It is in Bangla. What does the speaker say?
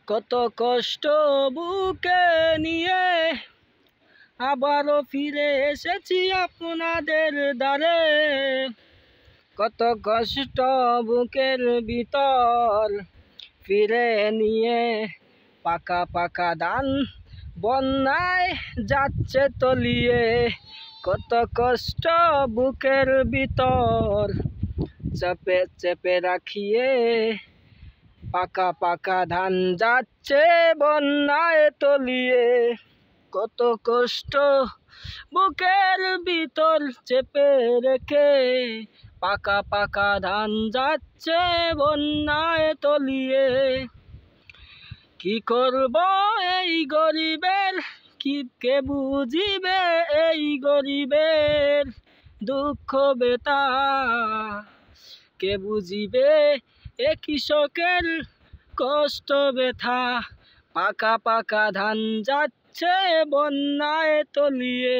কত কষ্ট বুকে নিয়ে আবারও ফিরে এসেছি আপনাদের দ্বারে। কত কষ্ট বুকের ভিতর ফিরে নিয়ে পাকা পাকা ধান বন্যায় যাচ্ছে তলিয়ে। কত কষ্ট বুকের ভিতর চেপে চেপে রাখিয়ে পাকা পাকা ধান যাচ্ছে বন্যায় তলিয়ে। কত কষ্ট বুকের ভিতর চেপে রেখে পাকা পাকা ধান যাচ্ছে বন্যায় তলিয়ে। কি করব এই গরিবের, কি কে বুঝিবে এই গরিবের দুঃখ বেতা? কে বুঝিবে এ কৃষকের কষ্ট ব্যথা? পাকা পাকা ধান যাচ্ছে বন্যায় তলিয়ে।